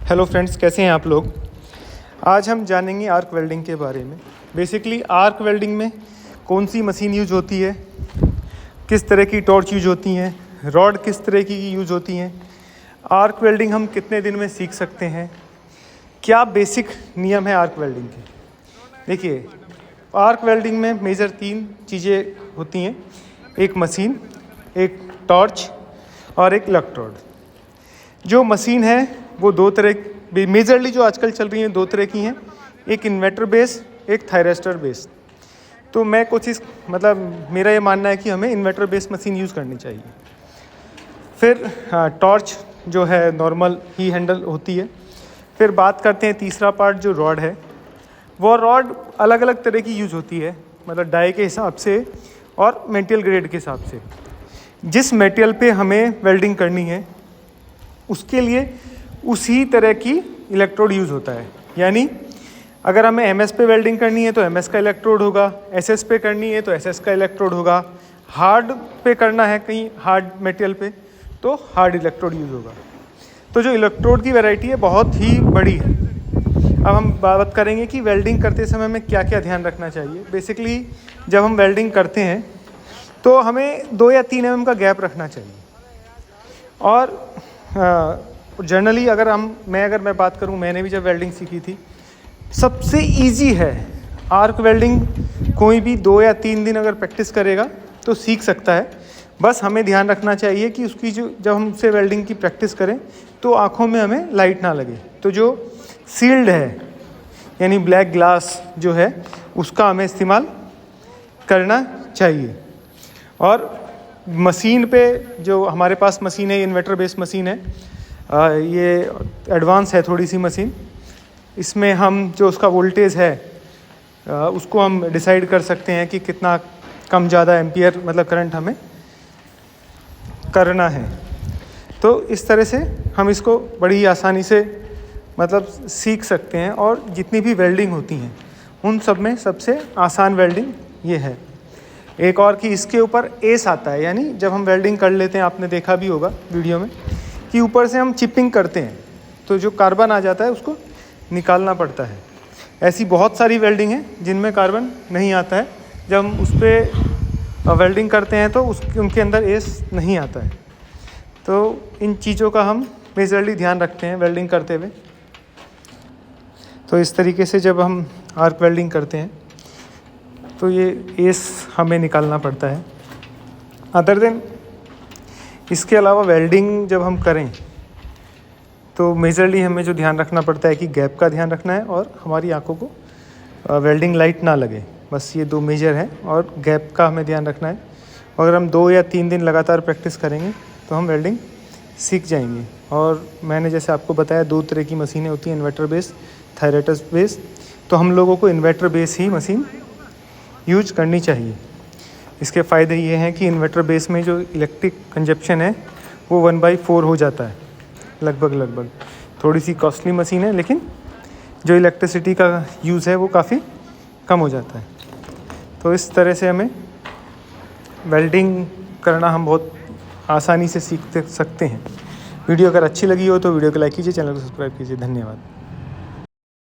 Hello friends, कैसे हैं आप लोग। आज हम जानेंगे आर्क वेल्डिंग के बारे में। बेसिकली आर्क वेल्डिंग में कौन सी मशीन यूज होती है, किस तरह की टॉर्च यूज होती हैं, रॉड किस तरह की यूज होती हैं, आर्क वेल्डिंग हम कितने दिन में सीख सकते हैं, क्या बेसिक नियम है आर्क वेल्डिंग के। देखिए, आर्क वेल्डिंग में मेजर 3 चीज़ें होती हैं, एक मशीन, एक टॉर्च और एक इलेक्ट्रोड। जो मशीन है वो 2 तरह, मेजरली जो आजकल चल रही हैं 2 तरह की हैं, एक इन्वर्टर बेस, एक थायरिस्टर बेस। तो मैं मेरा ये मानना है कि हमें इन्वर्टर बेस मशीन यूज़ करनी चाहिए। फिर टॉर्च जो है नॉर्मल ही हैंडल होती है। फिर बात करते हैं तीसरा पार्ट जो रॉड है, वो रॉड अलग अलग तरह की यूज़ होती है, मतलब डाई के हिसाब से और मटेरियल ग्रेड के हिसाब से। जिस मटेरियल पे हमें वेल्डिंग करनी है उसके लिए उसी तरह की इलेक्ट्रोड यूज़ होता है। यानी अगर हमें एमएस पे वेल्डिंग करनी है तो एमएस का इलेक्ट्रोड होगा, एसएस पे करनी है तो एसएस का इलेक्ट्रोड होगा, हार्ड पे करना है कहीं हार्ड मटेरियल पे तो हार्ड इलेक्ट्रोड यूज़ होगा। तो जो इलेक्ट्रोड की वैरायटी है बहुत ही बड़ी है। अब हम बात करेंगे कि वेल्डिंग करते समय में क्या क्या ध्यान रखना चाहिए। बेसिकली जब हम वेल्डिंग करते हैं तो हमें 2 या 3 mm का गैप रखना चाहिए। और जनरली अगर मैं बात करूं, मैंने भी जब वेल्डिंग सीखी थी, सबसे इजी है आर्क वेल्डिंग। कोई भी 2 या 3 दिन अगर प्रैक्टिस करेगा तो सीख सकता है। बस हमें ध्यान रखना चाहिए कि उसकी जब हम से वेल्डिंग की प्रैक्टिस करें तो आँखों में हमें लाइट ना लगे। तो जो सील्ड है यानी ब्लैक ग्लास जो है उसका हमें इस्तेमाल करना चाहिए। और मशीन पे जो हमारे पास मशीन है, इन्वर्टर बेस मशीन है, ये एडवांस है थोड़ी सी मशीन। इसमें हम जो उसका वोल्टेज है उसको हम डिसाइड कर सकते हैं कि कितना कम ज़्यादा एम्पियर मतलब करंट हमें करना है। तो इस तरह से हम इसको बड़ी आसानी से सीख सकते हैं। और जितनी भी वेल्डिंग होती हैं उन सब में सबसे आसान वेल्डिंग ये है। एक और कि इसके ऊपर एस आता है, यानी जब हम वेल्डिंग कर लेते हैं, आपने देखा भी होगा वीडियो में कि ऊपर से हम चिपिंग करते हैं तो जो कार्बन आ जाता है उसको निकालना पड़ता है। ऐसी बहुत सारी वेल्डिंग है जिनमें कार्बन नहीं आता है। जब हम उस पर वेल्डिंग करते हैं तो उनके अंदर एस नहीं आता है। तो इन चीज़ों का हम मेजरली ध्यान रखते हैं वेल्डिंग करते हुए। तो इस तरीके से जब हम आर्क वेल्डिंग करते हैं तो ये एस हमें निकालना पड़ता है। अदर देन इसके अलावा वेल्डिंग जब हम करें तो मेजरली हमें जो ध्यान रखना पड़ता है कि गैप का ध्यान रखना है और हमारी आंखों को वेल्डिंग लाइट ना लगे। बस ये 2 मेजर है और गैप का हमें ध्यान रखना है। अगर हम 2 या 3 दिन लगातार प्रैक्टिस करेंगे तो हम वेल्डिंग सीख जाएंगे। और मैंने जैसे आपको बताया 2 तरह की मशीनें होती हैं, इन्वर्टर बेस, थायरिस्टर बेस। तो हम लोगों को इन्वर्टर बेस ही मशीन यूज करनी चाहिए। इसके फ़ायदे ये हैं कि इन्वर्टर बेस में जो इलेक्ट्रिक कंजप्शन है वो 1/4 हो जाता है लगभग। थोड़ी सी कॉस्टली मशीन है लेकिन जो इलेक्ट्रिसिटी का यूज़ है वो काफ़ी कम हो जाता है। तो इस तरह से हमें वेल्डिंग करना हम बहुत आसानी से सीख सकते हैं। वीडियो अगर अच्छी लगी हो तो वीडियो को लाइक कीजिए, चैनल को सब्सक्राइब कीजिए। धन्यवाद।